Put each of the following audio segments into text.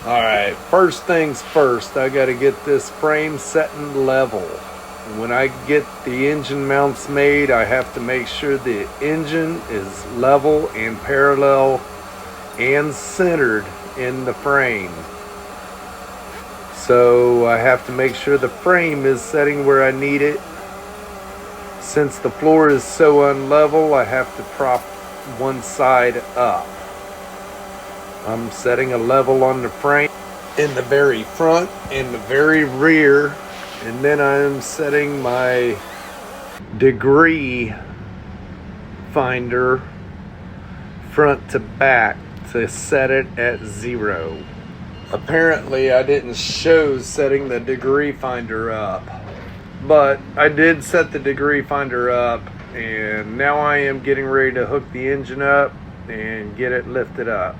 Alright, first things first, I gotta get this frame set and level. When I get the engine mounts made, I have to make sure the engine is level and parallel and centered in the frame. So I have to make sure the frame is setting where I need it. Since the floor is so unlevel, I have to prop one side up. I'm setting a level on the frame in the very front and the very rear, and then I'm setting my degree finder front to back to set it at 0. Apparently I didn't show setting the degree finder up, but I did set the degree finder up, and now I am getting ready to hook the engine up and get it lifted up.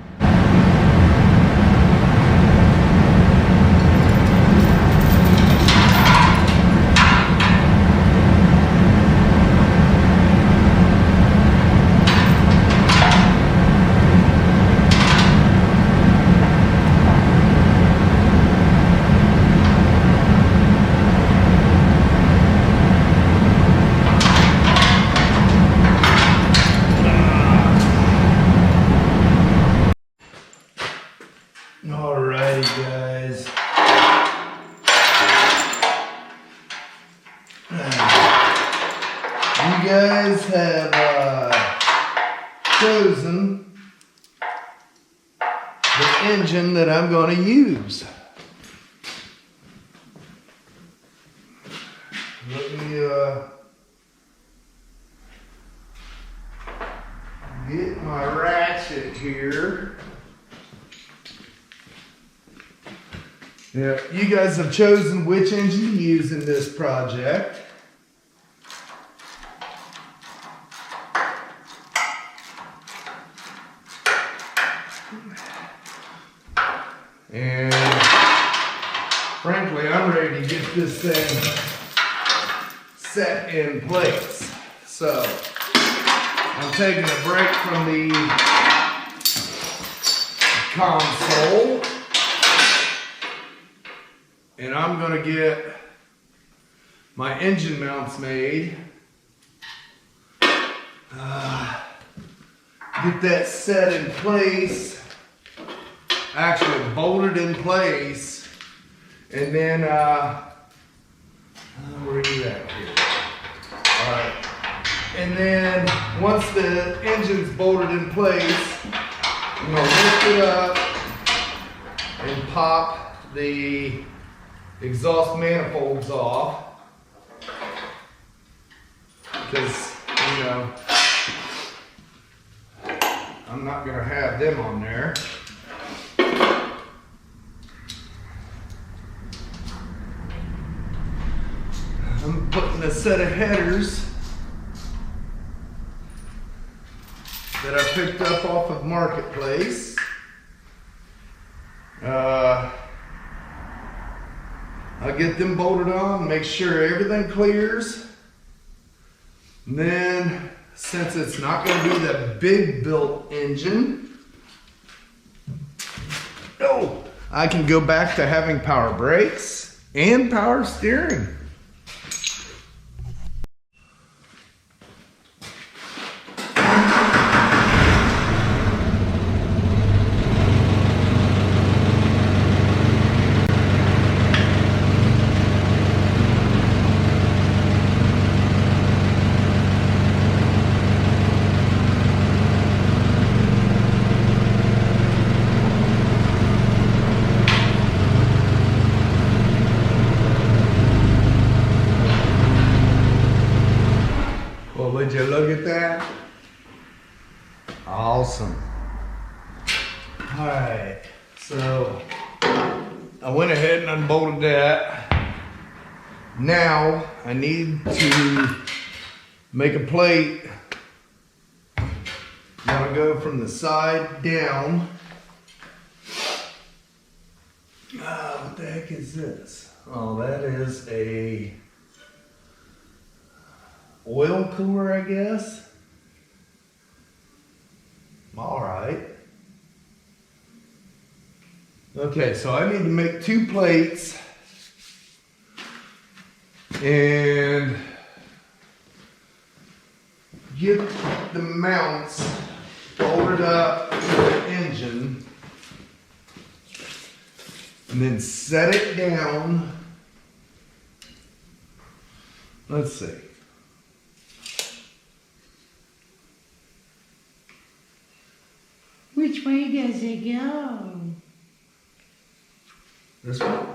Alrighty guys, you guys have chosen the engine that I'm going to use. Let me get my ratchet here. Yeah, you guys have chosen which engine to use in this project. And frankly, I'm ready to get this thing set in place. So I'm taking a break from the console, and I'm going to get my engine mounts made. Get that set in place, actually bolted in place, and then, where are you at here? Alright, and then once the engine's bolted in place, I'm going to lift it up and pop the exhaust manifolds off, because, you know, I'm not going to have them on there. I'm putting a set of headers that I picked up off of Marketplace. I'll get them bolted on, make sure everything clears. And then, since it's not going to be the big built engine, I can go back to having power brakes and power steering. Would you look at that? Awesome. Alright, so I went ahead and unbolted that. Now I need to make a plate. I'm gonna go from the side down. What the heck is this? Oh, that is a oil cooler, I guess. All right. Okay, so I need to make 2 plates and get the mounts bolted up to the engine and then set it down. Let's see. Which way does it go? This one?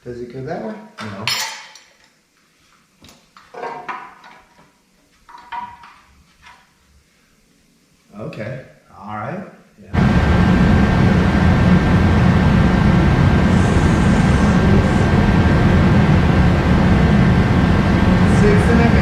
Does it go that way? No. Okay. All right. Yeah. 6.5.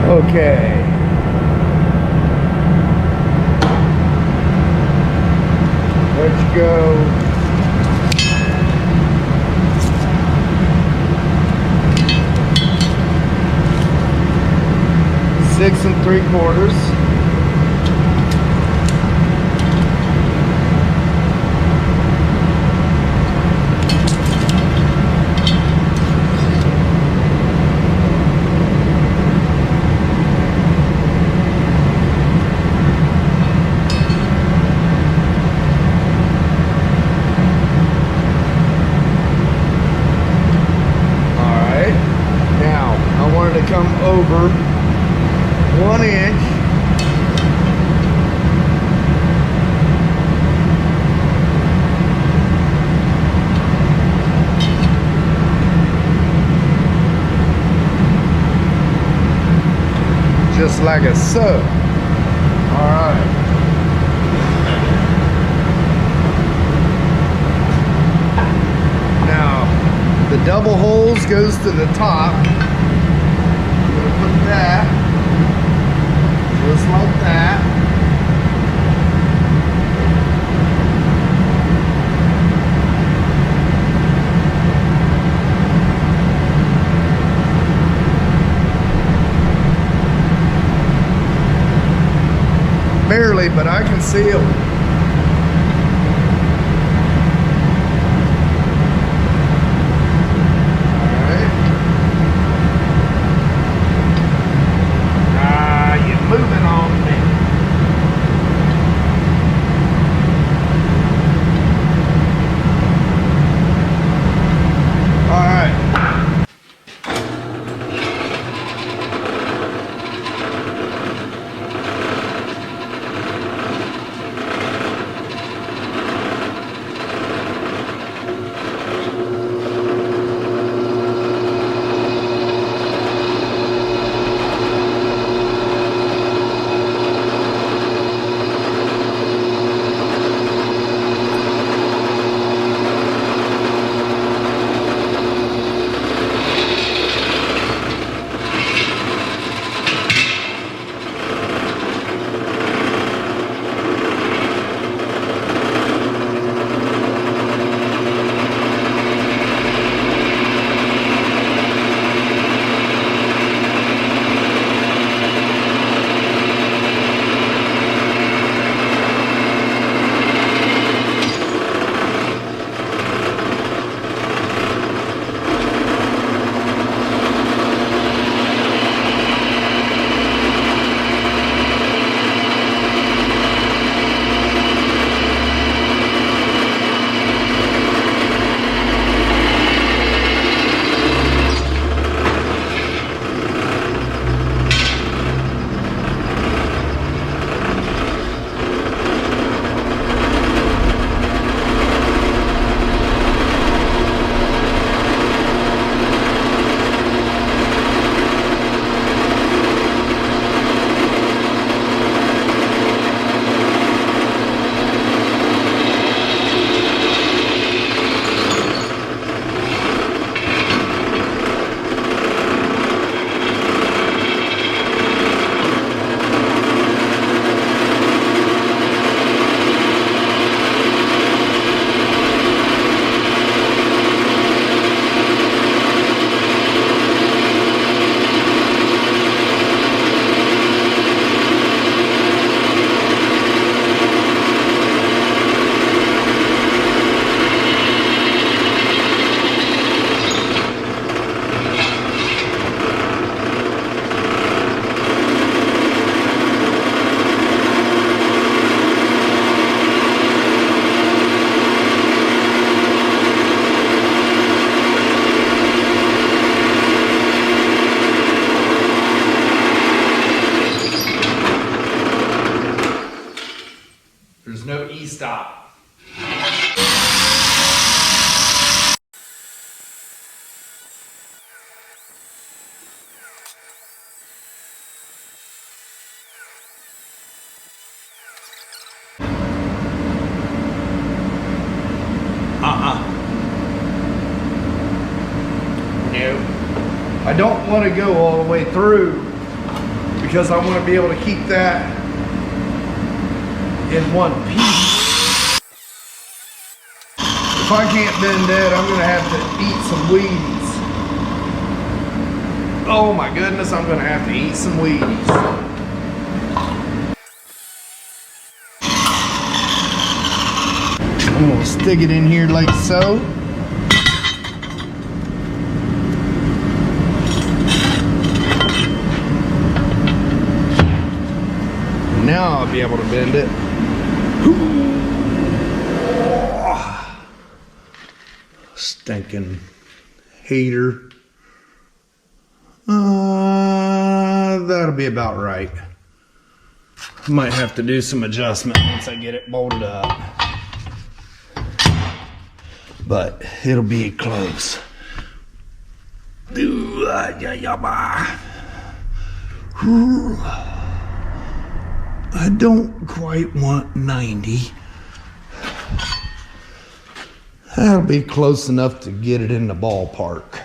Okay. Let's go. 6 3/4. Come over 1 inch. Just like a so. All right. Now the double holes goes to the top. Put that just like that. Barely, but I can seal. Moving on me. All right. stop. No. I don't want to go all the way through because I want to be able to keep that in one piece. If I can't bend that, I'm going to have to eat some Wheaties. Oh my goodness, I'm going to have to eat some Wheaties. I'm going to stick it in here like so. Now I'll be able to bend it. Stinking heater. That'll be about right. Might have to do some adjustment once I get it bolted up. But it'll be close. I don't quite want 90. That'll be close enough to get it in the ballpark.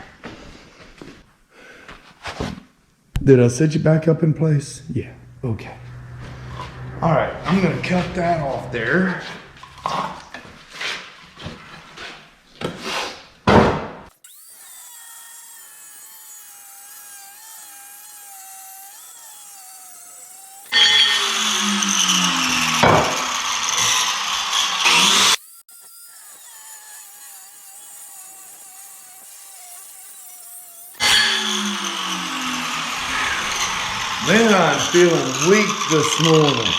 Did I set you back up in place? Yeah, okay. All right, I'm gonna cut that off there. Man, I'm feeling weak this morning.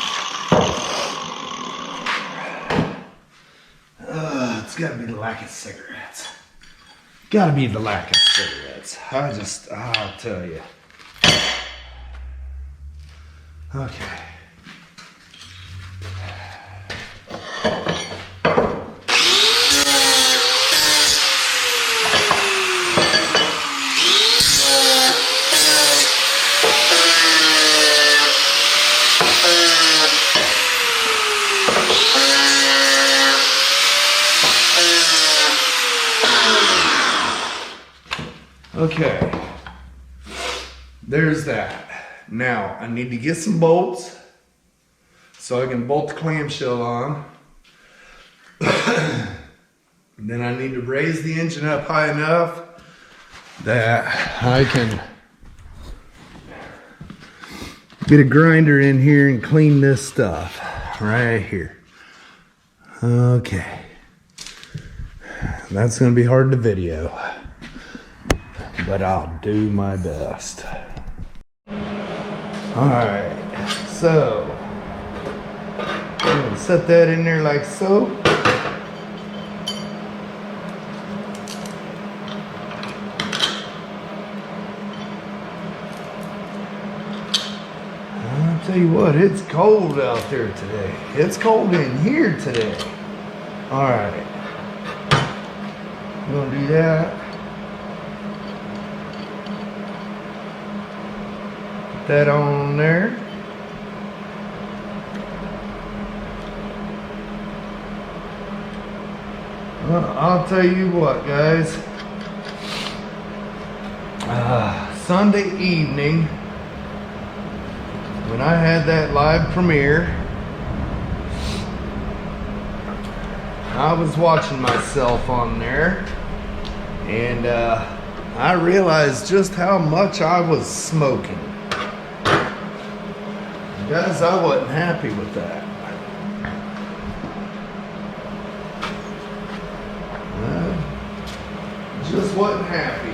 It's gotta be the lack of cigarettes. Gotta be the lack of cigarettes. I'll tell you. Okay. Okay, there's that. Now, I need to get some bolts so I can bolt the clamshell on. Then I need to raise the engine up high enough that I can get a grinder in here and clean this stuff right here. Okay, that's gonna be hard to video, but I'll do my best. All right, so I'm gonna set that in there like so. I'll tell you what, it's cold out there today. It's cold in here today. All right, I'm gonna do that. That on there. Well, I'll tell you what, guys. Sunday evening, when I had that live premiere, I was watching myself on there, and I realized just how much I was smoking. Guys, I wasn't happy with that. Just wasn't happy.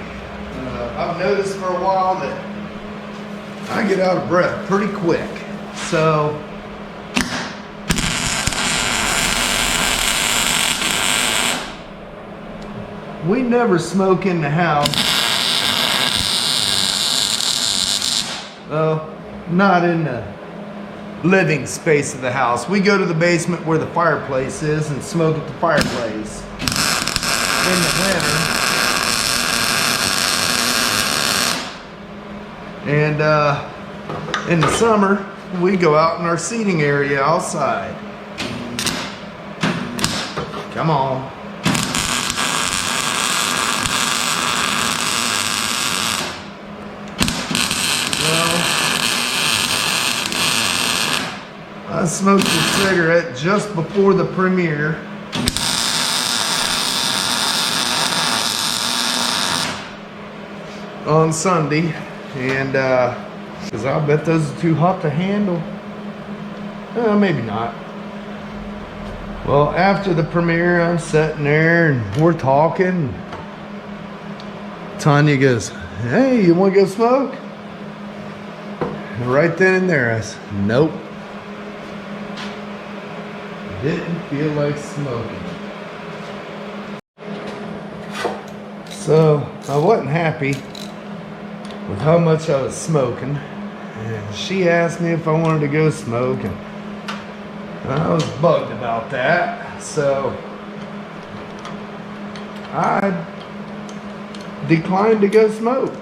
I've noticed for a while that I get out of breath pretty quick. So, we never smoke in the house. Well, not in the living space of the house. We go to the basement where the fireplace is and smoke at the fireplace in the winter. And in the summer, we go out in our seating area outside. Come on. Well, I smoked a cigarette just before the premiere. On Sunday, and because I bet those are too hot to handle. Maybe not. Well, after the premiere, I'm sitting there and we're talking. Tanya goes, "Hey, you want to go smoke?" And right then and there, I said, "Nope." Didn't feel like smoking. So I wasn't happy with how much I was smoking, and she asked me if I wanted to go smoke, and I was bugged about that, so I declined to go smoke.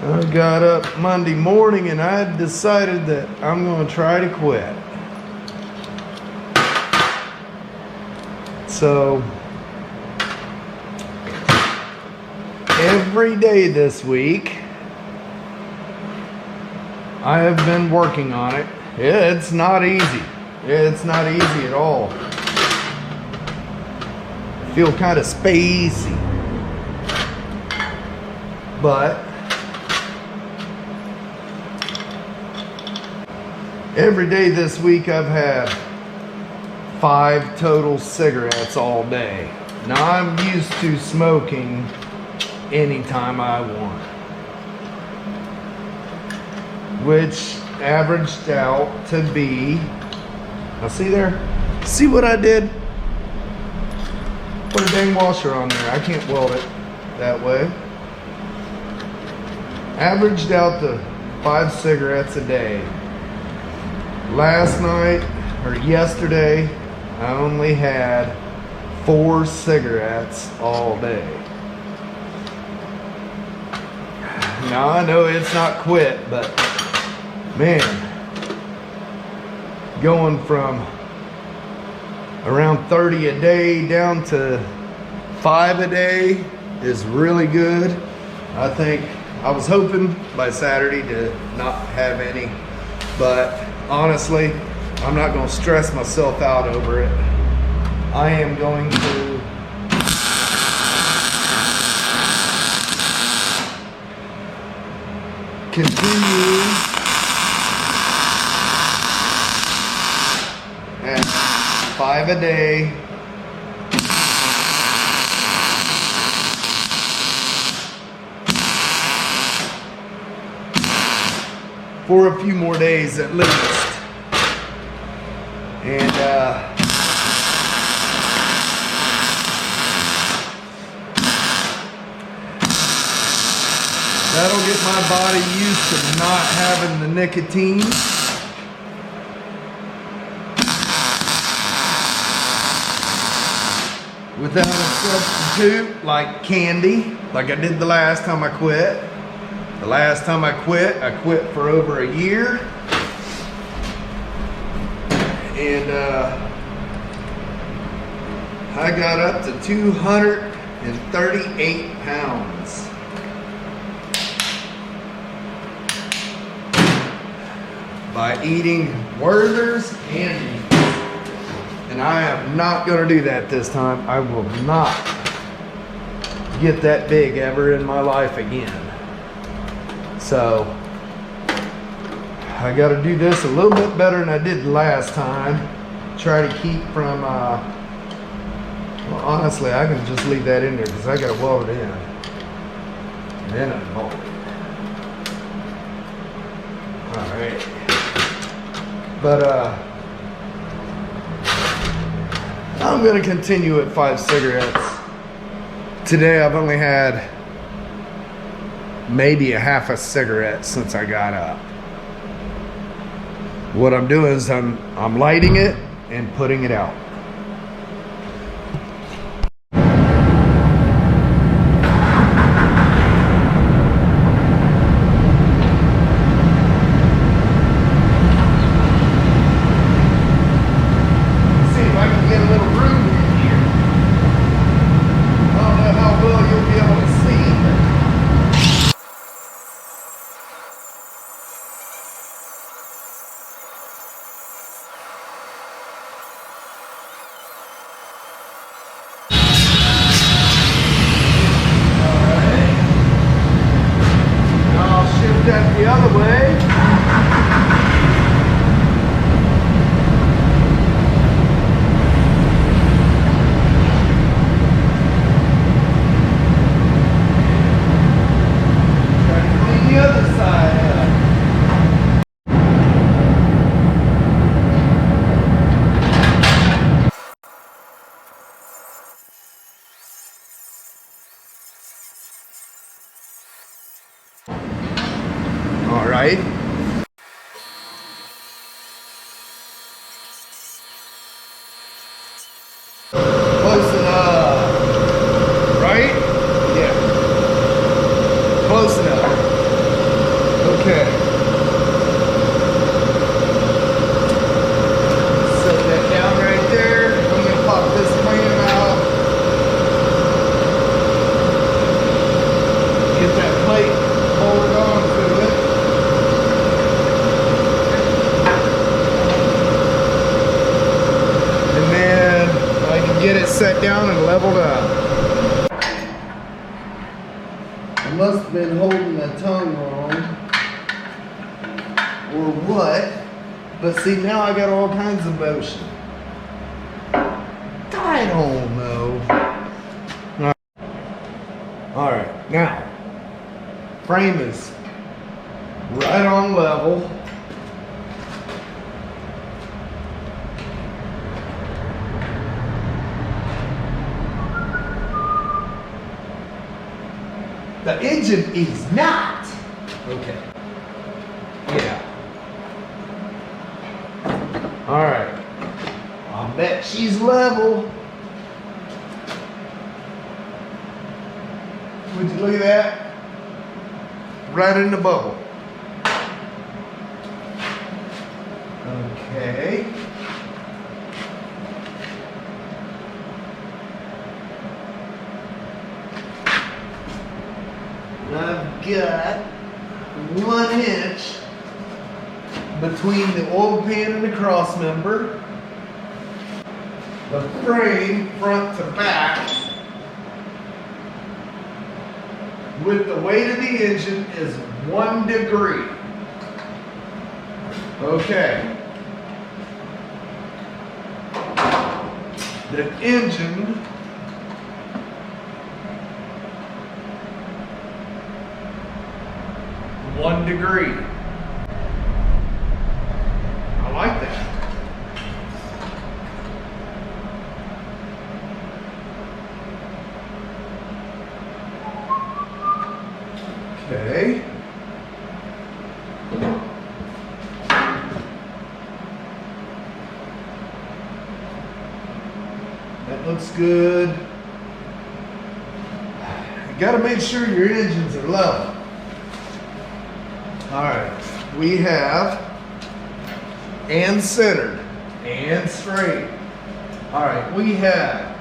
I got up Monday morning and I decided that I'm going to try to quit. So every day this week, I have been working on it. It's not easy. It's not easy at all. I feel kind of spacey. But every day this week I've had 5 total cigarettes all day. Now I'm used to smoking anytime I want, which averaged out to be, now see there? See what I did? Put a dang washer on there. I can't weld it that way. Averaged out to 5 cigarettes a day. Last night, or yesterday, I only had 4 cigarettes all day. Now I know it's not quit, but man, going from around 30 a day down to 5 a day is really good. I think I was hoping by Saturday to not have any, but honestly, I'm not going to stress myself out over it. I am going to continue at 5 a day for a few more days at least. And that'll get my body used to not having the nicotine. Without a substitute like candy, like I did the last time I quit. The last time I quit for over a year. And I got up to 238 pounds. By eating Werther's candy. And I am not going to do that this time. I will not get that big ever in my life again. So I got to do this a little bit better than I did last time. Try to keep from, well, honestly, I can just leave that in there because I got to weld it in. And then unbolt it. All right. But, I'm going to continue at 5 cigarettes. Today I've only had maybe a half a cigarette since I got up. what I'm doing is I'm lighting it and putting it out. See if I can get a little room in here. I don't know how well you'll be able to see. That the other way. Try to clean the other side up. All right. Close enough. Right? Yeah. Close enough. Okay. Set that down right there. I'm going to pop this frame out. Get that plate folded onto it. And then I can get it set down and leveled up. I must have been holding the tongue wrong. Or what? But see, now I got all kinds of motion. I don't know. Alright, now, frame is right on level. The engine is not. Okay. Yeah. All right. I'll bet she's level. Would you look at that? Right in the bubble. Okay. I've got 1 inch between the oil pan and the cross member. The frame front to back with the weight of the engine is 1 degree. Okay. The engine one degree. I like that. Okay. That looks good. You got to make sure your engines are level. All right, we have and centered and straight. All right, we have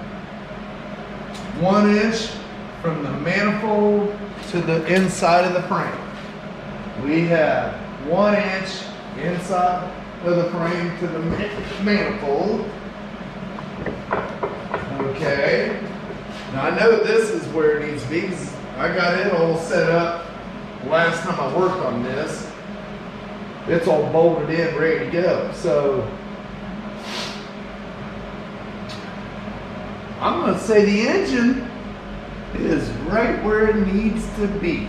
1 inch from the manifold to the inside of the frame. We have 1 inch inside of the frame to the manifold. Okay. Now I know this is where it needs to be, 'cause I got it all set up last time I worked on this. It's all bolted in, ready to go. So I'm going to say the engine is right where it needs to be.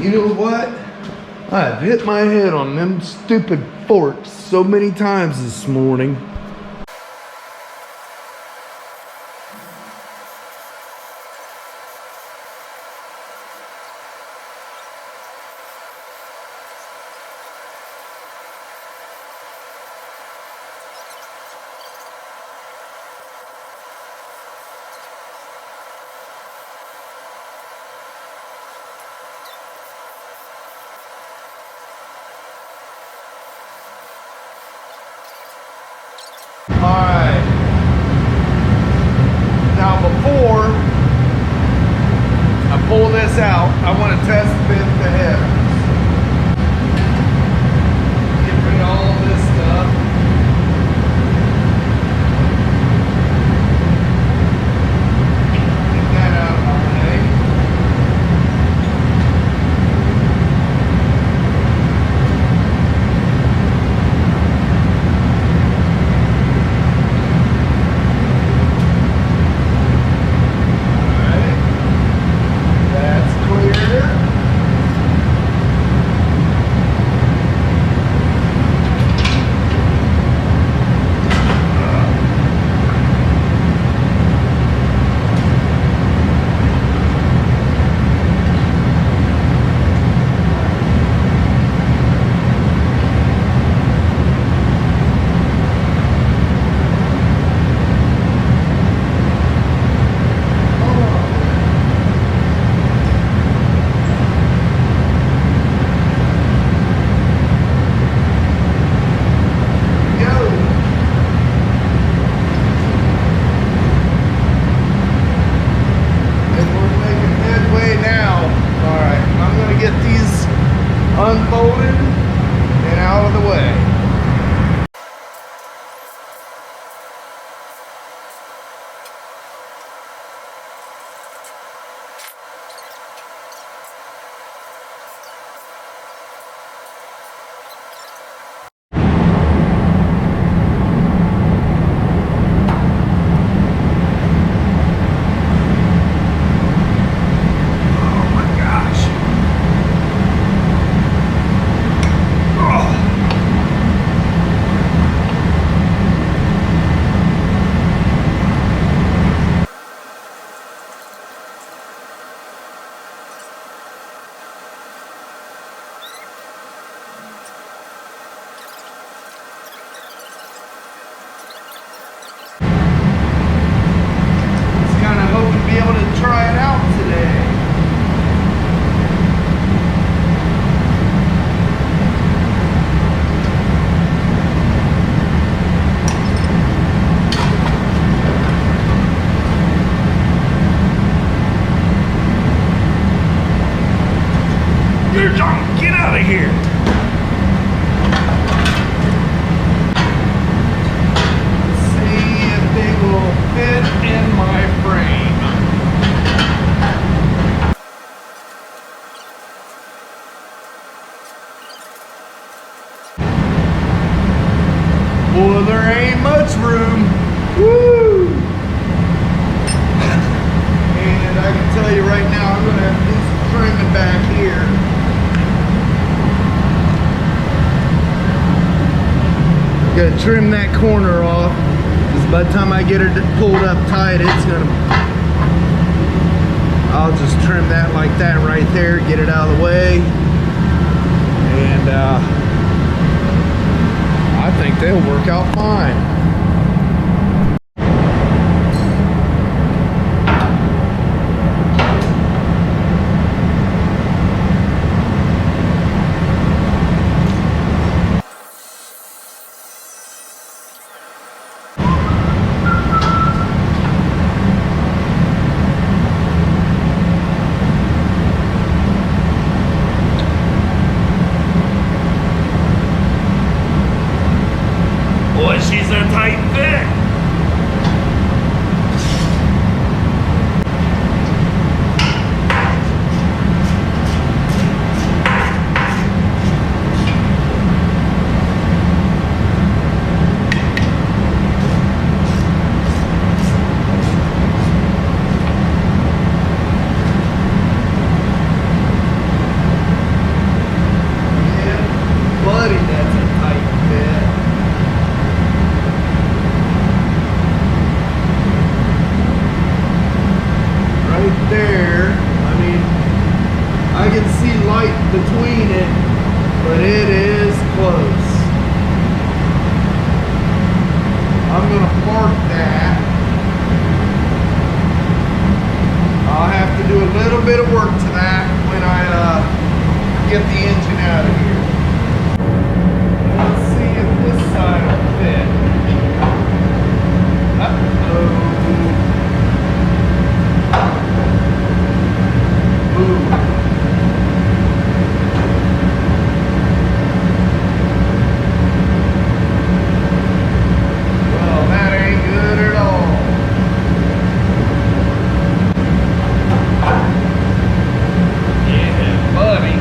You know what? I've hit my head on them stupid forks so many times this morning. Alright, now before I pull this out, I want to test fit the headers. Get rid of all this stuff. Get that out of my way. Unfolded and out of the way. Get out of here! Let's see if they will fit in my frame. Boy, there ain't much room. Woo! And I can tell you right now, I'm gonna have to do some trimming back here. Gotta trim that corner off, because by the time I get her pulled up tight, I'll just trim that like that right there, get it out of the way, and I think they'll work out fine. Boy, she's a tight fit. but it is close. I'm gonna park that. I'll have to do a little bit of work to that when I get the engine out of here. Let's see if this side will fit. Uh-oh. Ooh. Well, that ain't good at all. Yeah, buddy.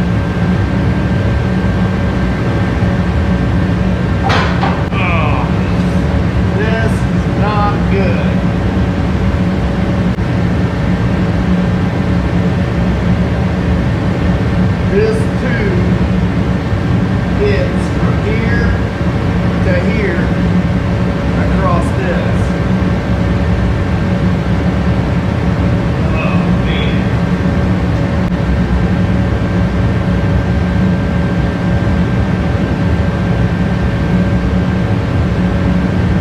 Oh, this is not good. This tube hits from here to here across this. Oh man.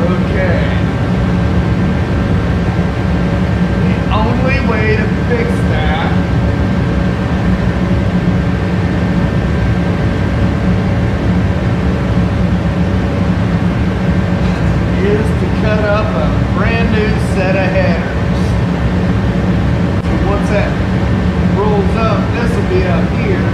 Okay. The only way to fix that is to cut up a brand new set of headers. So once that rolls up, this will be up here.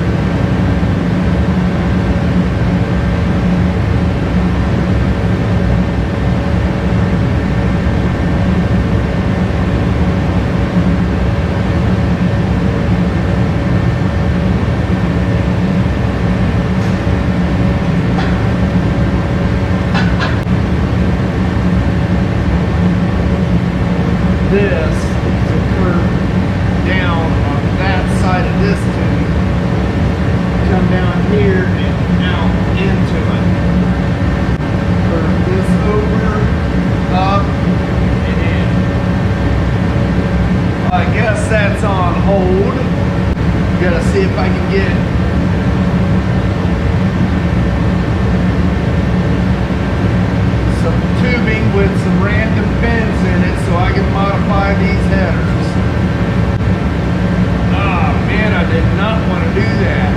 This to curve down on that side of this tube, come down here and out into it. Curve this over, up, and in. I guess that's on hold. Gotta see if I can get some tubing with some random pins in it so I can modify these headers. Ah, man, I did not want to do that.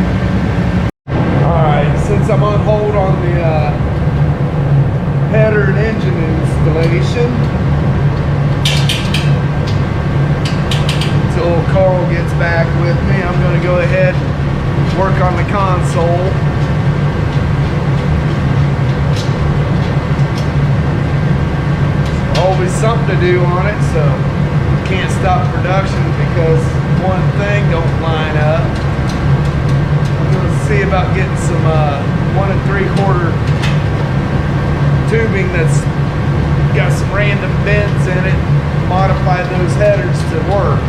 Alright, since I'm on hold on the header and engine installation, until Carl gets back with me, I'm going to go ahead and work on the console. Always something to do on it, so can't stop production because one thing don't line up. I'm going to see about getting some 1 3/4 tubing that's got some random bends in it, modify those headers to work.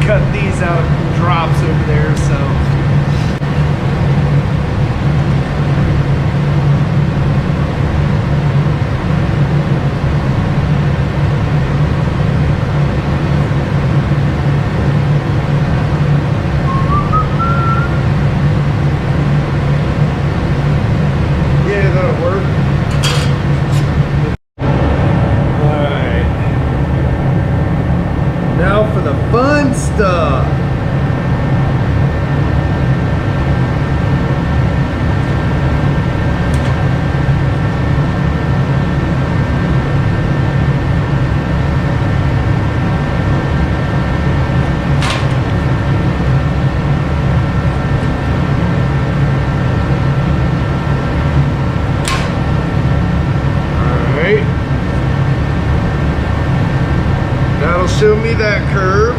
Cut these out drops over there, so yeah, that'll work. Alright, now for the fun stuff. Show me that curve.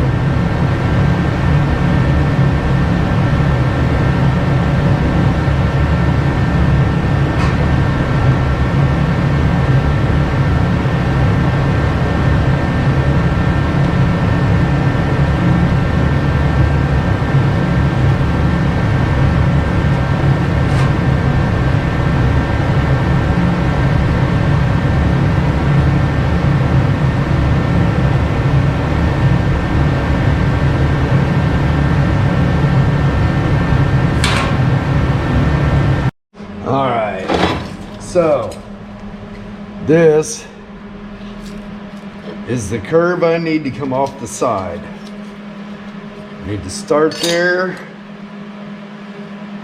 All right, so this is the curve I need to come off the side. I need to start there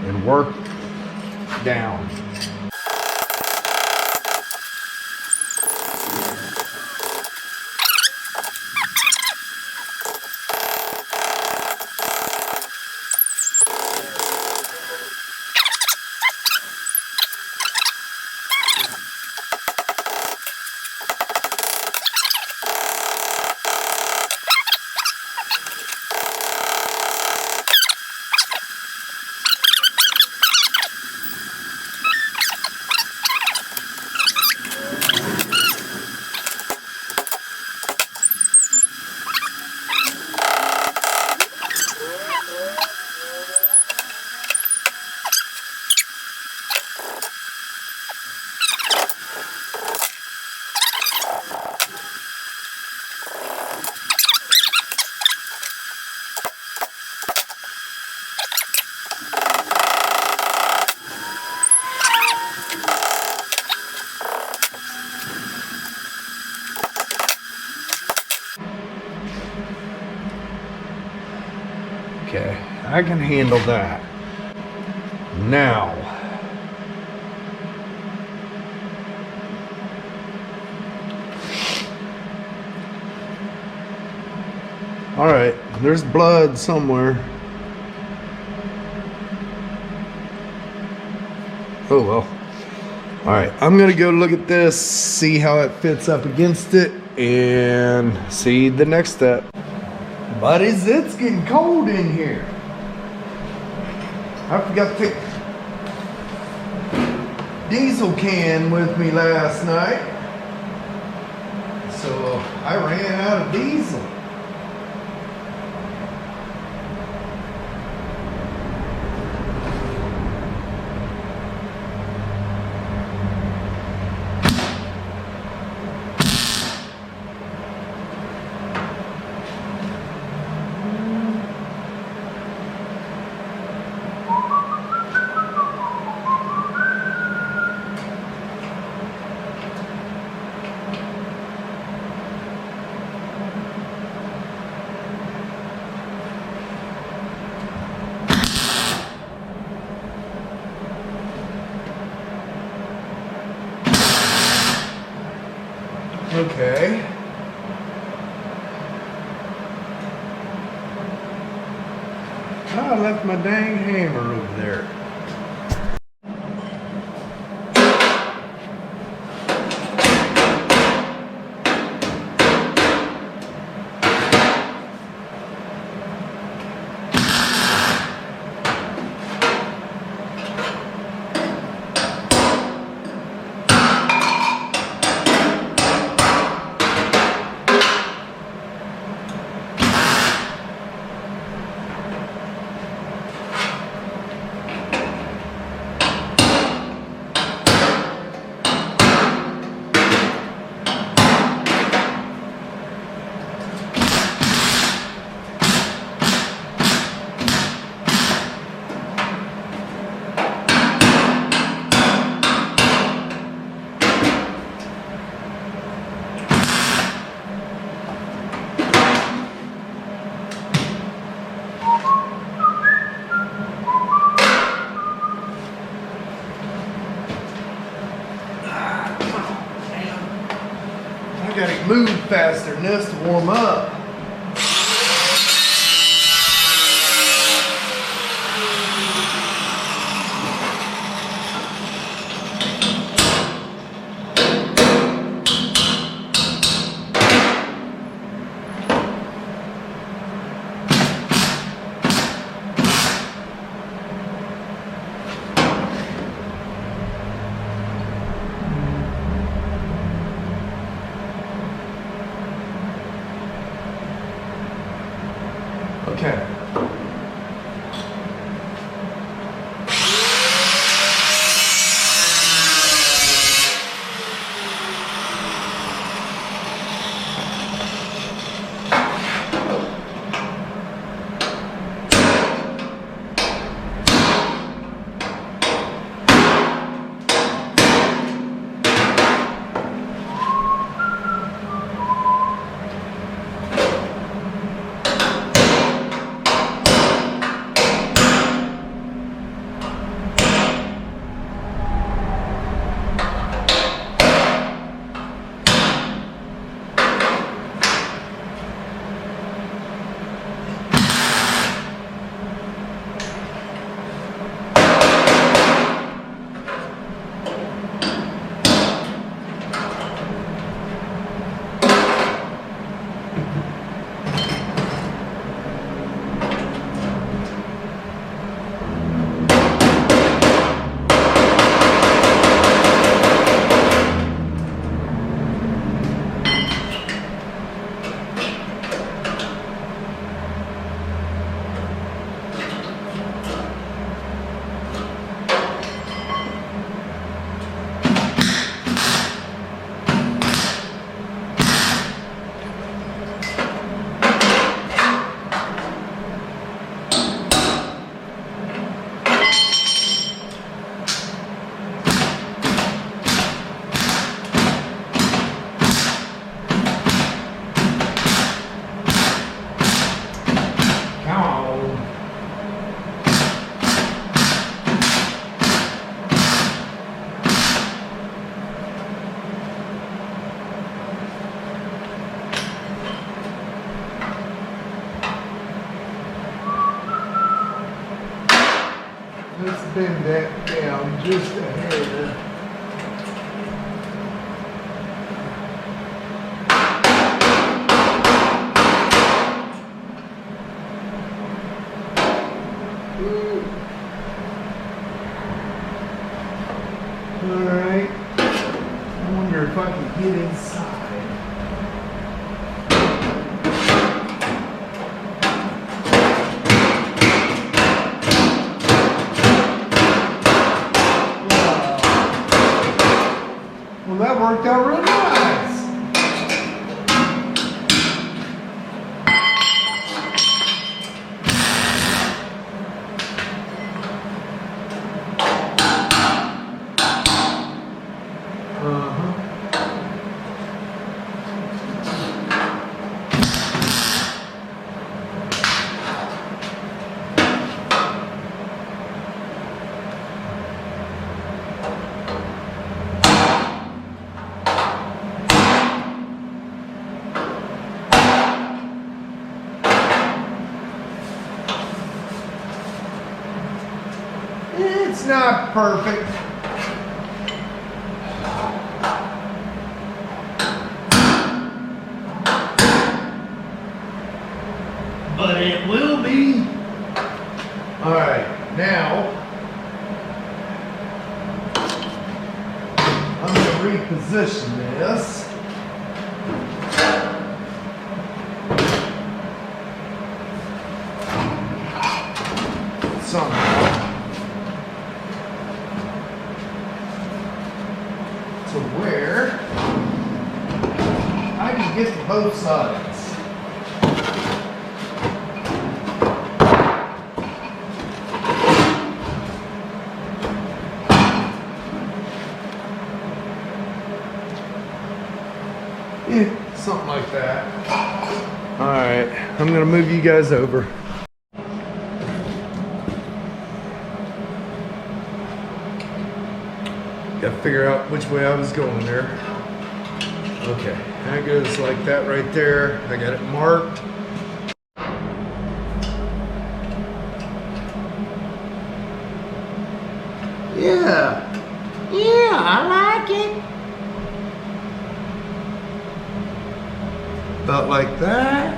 and work down. Okay, I can handle that. Now, all right, there's blood somewhere. Oh well. All right, I'm gonna go look at this, see how it fits up against it, and see the next step. Buddies, it's getting cold in here. I forgot to take diesel can with me last night, so I ran out of diesel. Okay. Oh, I left my dang hammer over there. I gotta move faster than this to warm up. Let's bend that down just a hair. Alright. I wonder if I can get inside. Well, that worked out real nice. It's not perfect. But it will be. All right, now I'm going to reposition this. Somehow. To where I can get to both sides. Yeah, something like that. All right, I'm gonna move you guys over. Got to figure out which way I was going there. Okay, that goes like that right there. I got it marked. Yeah. Yeah, I like it. About like that.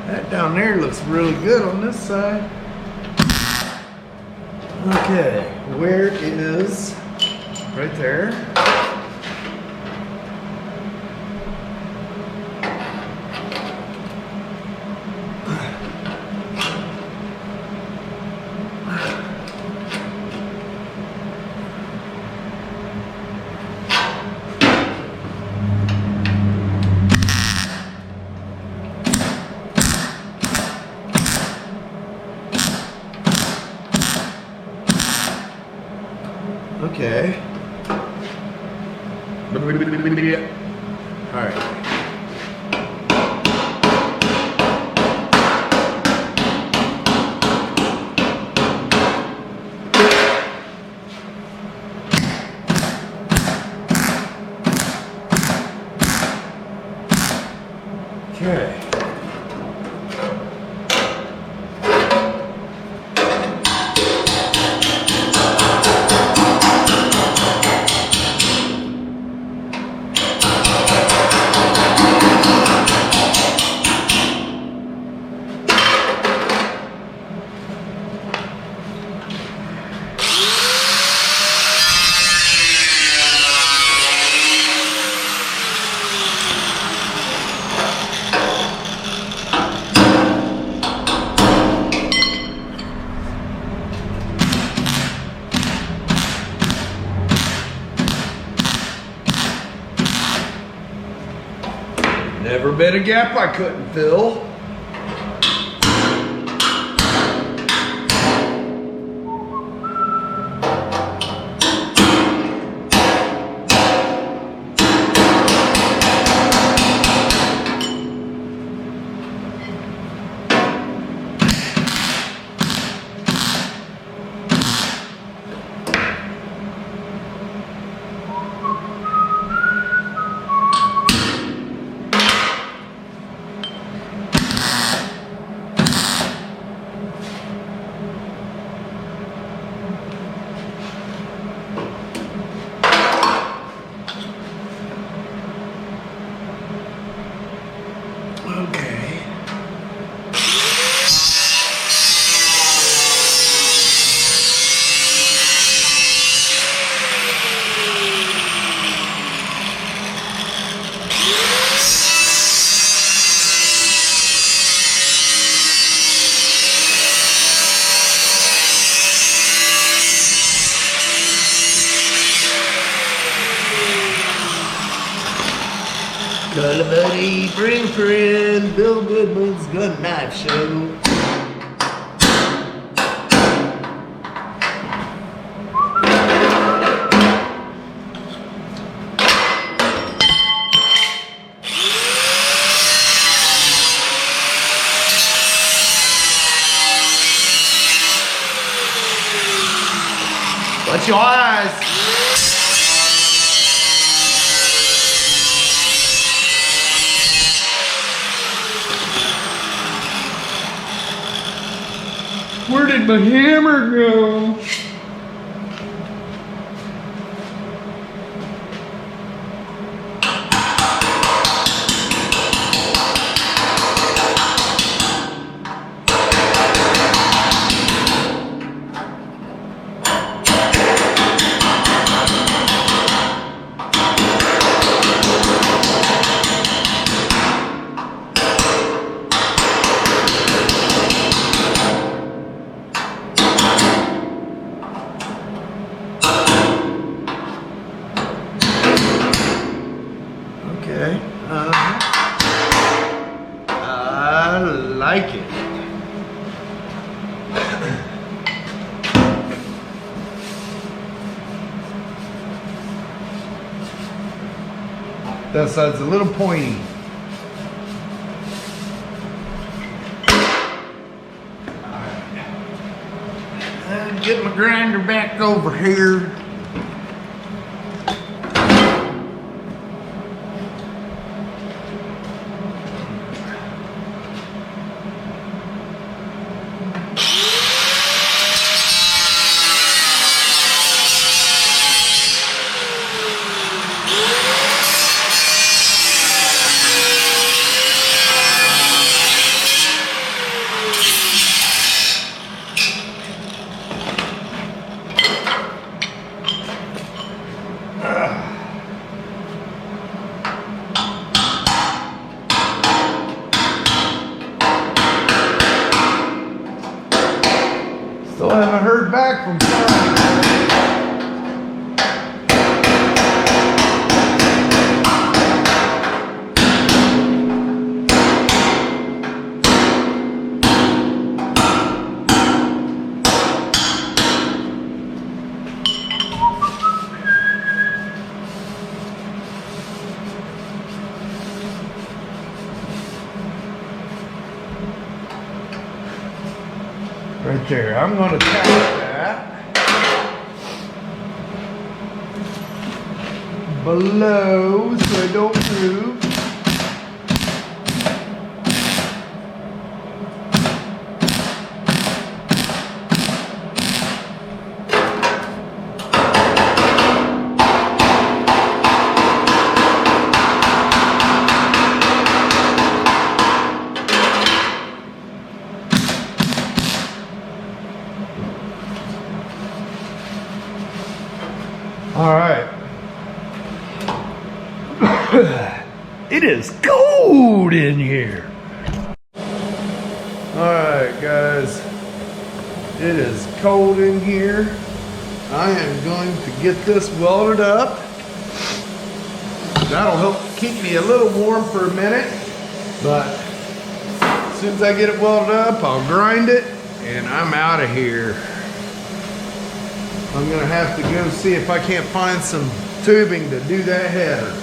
That down there looks really good on this side. Okay, where is right there? Okay. All right. Okay. Never been a gap I couldn't fill. Call a buddy, bring a friend, Bill Goodman's Gun Knife Show. Watch your eyes. Where did my hammer go? Okay. I like it. That side's a little pointy. Get my grinder back over here. Still haven't heard back from Tom. Right there. I'm going to tap that below so I don't move. All right. It is cold in here. All right, guys. It is cold in here. I am going to get this welded up. That'll help keep me a little warm for a minute. But as soon as I get it welded up, I'll grind it and I'm out of here. I'm gonna have to go see if I can't find some tubing to do that header.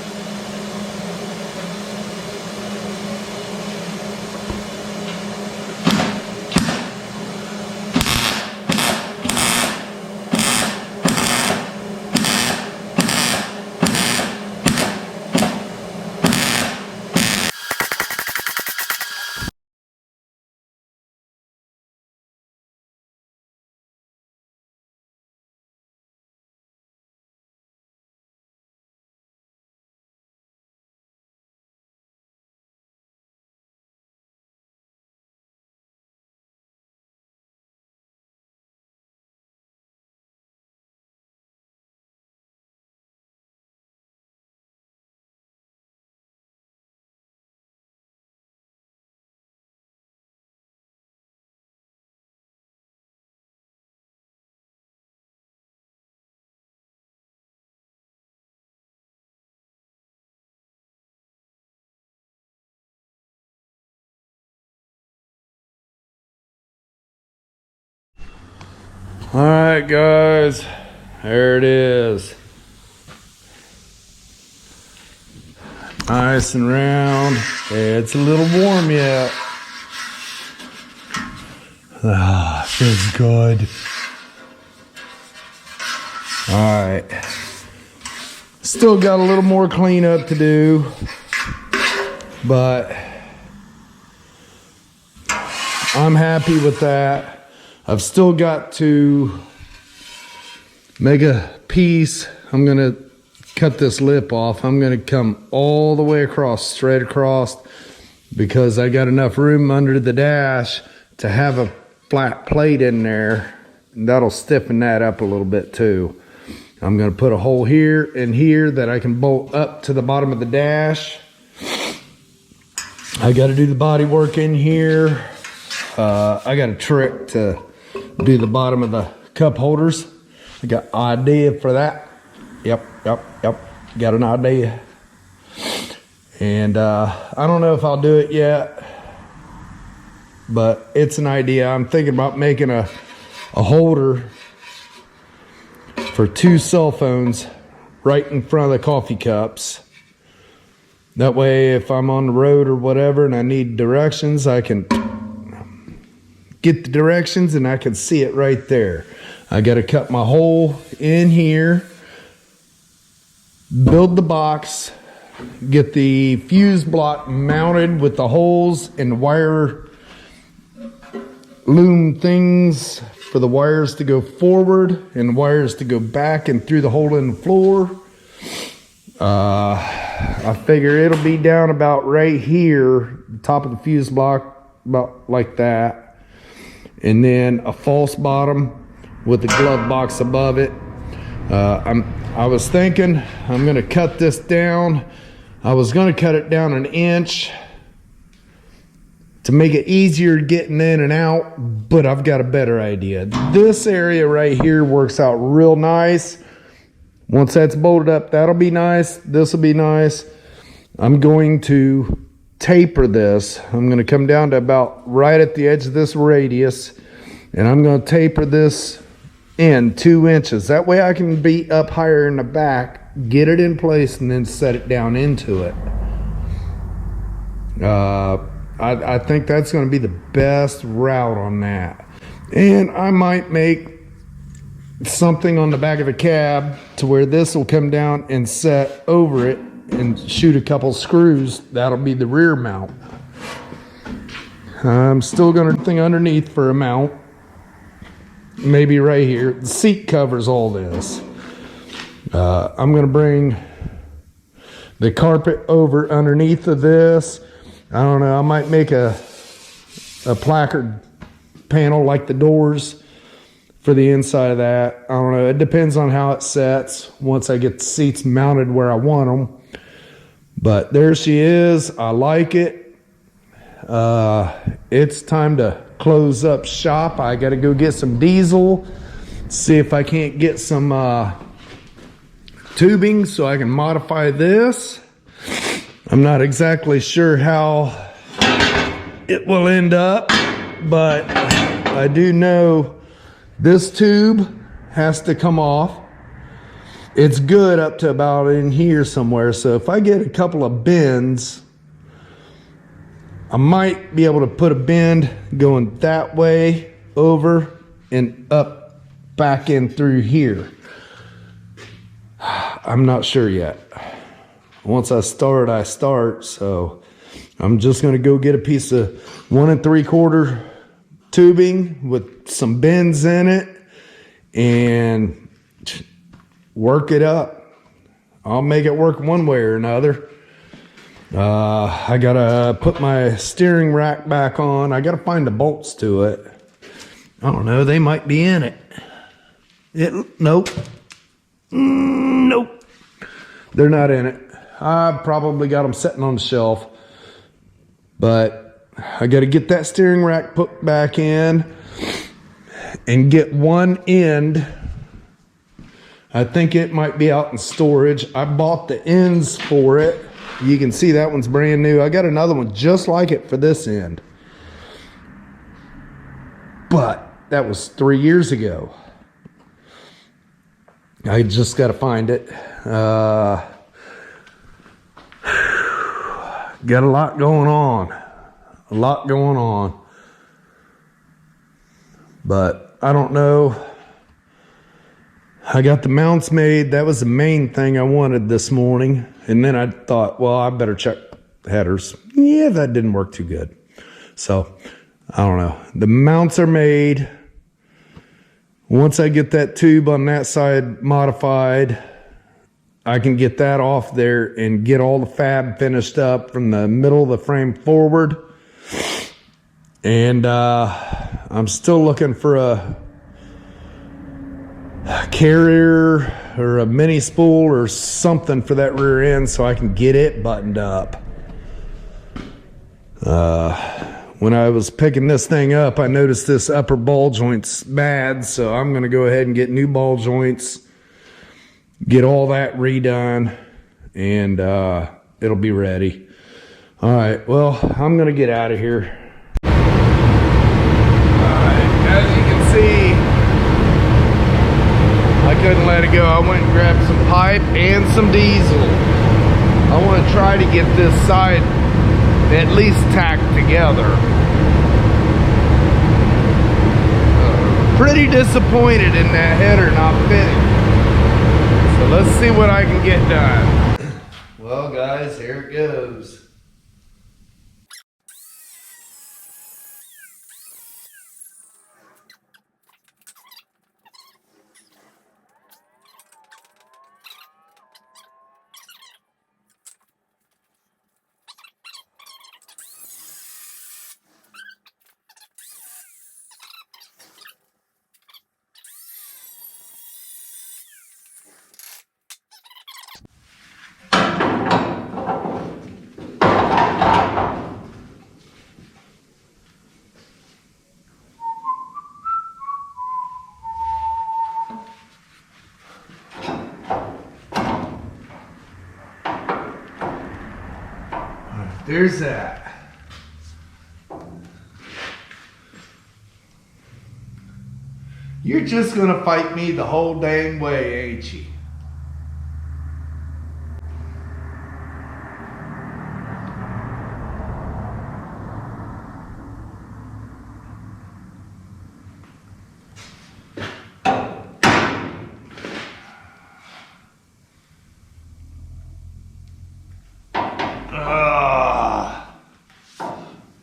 All right, guys, there it is. Nice and round. It's a little warm yet. Ah, feels good. All right. Still got a little more cleanup to do, but I'm happy with that. I've still got to make a piece. I'm gonna cut this lip off. I'm gonna come all the way across, straight across, because I got enough room under the dash to have a flat plate in there. And that'll stiffen that up a little bit too. I'm gonna put a hole here and here that I can bolt up to the bottom of the dash. I gotta do the body work in here. I got a trick to do the bottom of the cup holders. I got an idea for that. Yep. Got an idea. And I don't know if I'll do it yet, but it's an idea. I'm thinking about making a holder for 2 cell phones right in front of the coffee cups. That way, if I'm on the road or whatever and I need directions, I can get the directions and I can see it right there. I got to cut my hole in here, build the box, get the fuse block mounted with the holes and wire loom things for the wires to go forward and wires to go back and through the hole in the floor. I figure it'll be down about right here, top of the fuse block, about like that. And then a false bottom with the glove box above it. I was thinking I'm gonna cut this down. I was gonna cut it down 1 inch to make it easier getting in and out, but I've got a better idea. This area right here works out real nice. Once that's bolted up, that'll be nice. This will be nice. I'm going to taper this. I'm going to come down to about right at the edge of this radius, and I'm going to taper this in 2 inches. That way I can be up higher in the back, get it in place, and then set it down into it. I think that's going to be the best route on that. And I might make something on the back of the cab to where this will come down and set over it and shoot a couple screws. That'll be the rear mount. I'm still going to think underneath for a mount. Maybe right here. The seat covers all this. I'm going to bring the carpet over underneath of this. I don't know. I might make a placard panel like the doors for the inside of that. I don't know. It depends on how it sets once I get the seats mounted where I want them. But there she is. I like it. It's time to close up shop. I got to go get some diesel, see if I can't get some tubing so I can modify this. I'm not exactly sure how it will end up, but I do know this tube has to come off. It's good up to about in here somewhere. So if I get a couple of bends, I might be able to put a bend going that way over and up back in through here. I'm not sure yet. Once I start, I start. So I'm just going to go get a piece of 1 3/4 tubing with some bends in it and work it up. I'll make it work one way or another. I gotta put my steering rack back on. I gotta find the bolts to it. I don't know, they might be in it. Nope. Nope. They're not in it. I probably got them sitting on the shelf. But I gotta get that steering rack put back in and get one end. I think it might be out in storage. I bought the ends for it. You can see that one's brand new. I got another one just like it for this end. But that was 3 years ago. I just got to find it. Got a lot going on. A lot going on. But I don't know. I got the mounts made. That was the main thing I wanted this morning. And then I thought, well, I better check headers. Yeah, that didn't work too good. So, I don't know. The mounts are made. Once I get that tube on that side modified, I can get that off there and get all the fab finished up from the middle of the frame forward. And I'm still looking for a carrier or a mini spool or something for that rear end so I can get it buttoned up. When I was picking this thing up, I noticed this upper ball joint's bad, so I'm going to go ahead and get new ball joints, get all that redone, and it'll be ready. All right, well, I'm going to get out of here. All right, as you can see, I couldn't let it go. I went and grabbed some pipe and some diesel. I want to try to get this side at least tacked together. Pretty disappointed in that header not fitting. So let's see what I can get done. Well guys, here it goes. There's that. You're just gonna fight me the whole dang way, ain't you?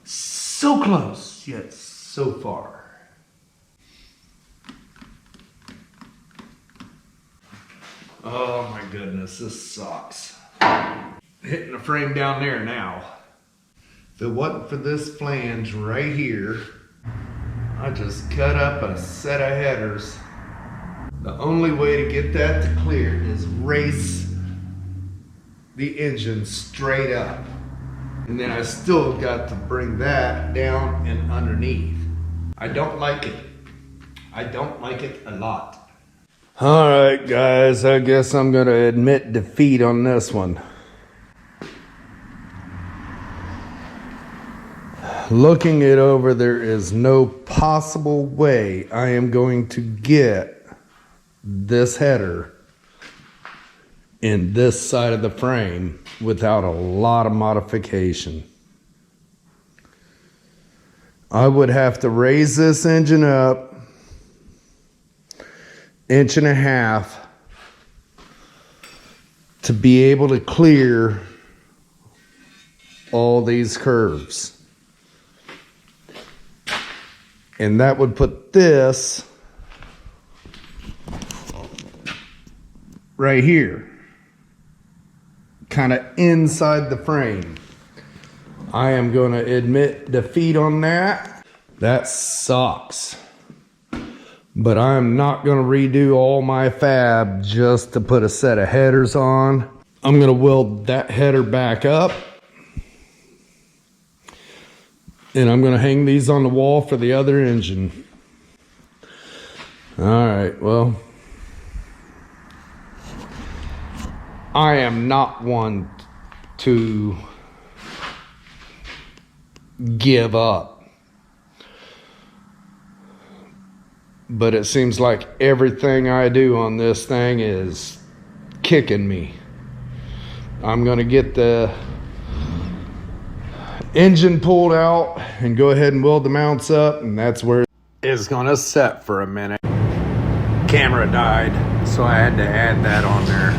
So close, yet so far. Oh my goodness, this sucks. Hitting the frame down there now. If it wasn't for this flange right here, I just cut up a set of headers. The only way to get that to clear is race the engine straight up. And then I still got to bring that down and underneath. I don't like it. I don't like it a lot. All right, guys, I guess I'm going to admit defeat on this one. Looking it over, there is no possible way I am going to get this header in this side of the frame without a lot of modification. I would have to raise this engine up 1.5 inches to be able to clear all these curves. And that would put this right here, kind of inside the frame. I am going to admit defeat on that. That sucks. But I'm not going to redo all my fab just to put a set of headers on. I'm going to weld that header back up. And I'm going to hang these on the wall for the other engine. All right, well, I am not one to give up. but it seems like everything I do on this thing is kicking me. I'm gonna get the engine pulled out and go ahead and weld the mounts up, and that's where it's gonna set for a minute. Camera died, so I had to add that on there.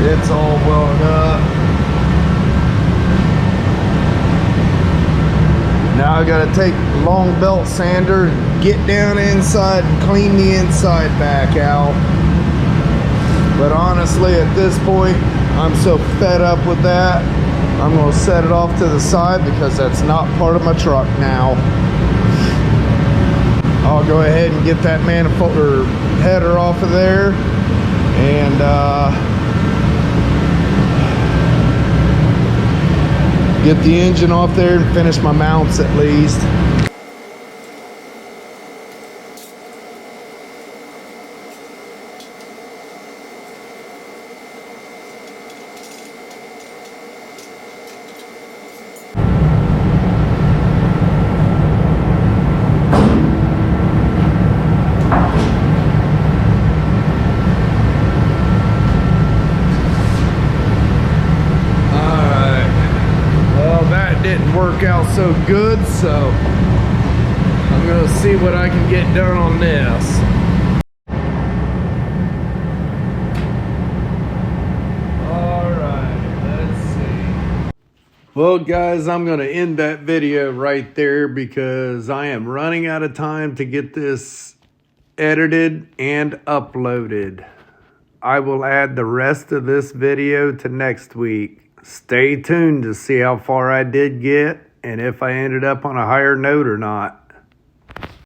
It's all welded up. Now I gotta take long belt sander and get down inside and clean the inside back out. But honestly, at this point, I'm so fed up with that, I'm gonna set it off to the side because that's not part of my truck now. I'll go ahead and get that manifold or header off of there, and get the engine off there and finish my mounts at least. Didn't work out so good, so I'm gonna see what I can get done on this. All right, let's see. Well, guys, I'm gonna end that video right there because I am running out of time to get this edited and uploaded. I will add the rest of this video to next week. Stay tuned to see how far I did get and if I ended up on a higher note or not.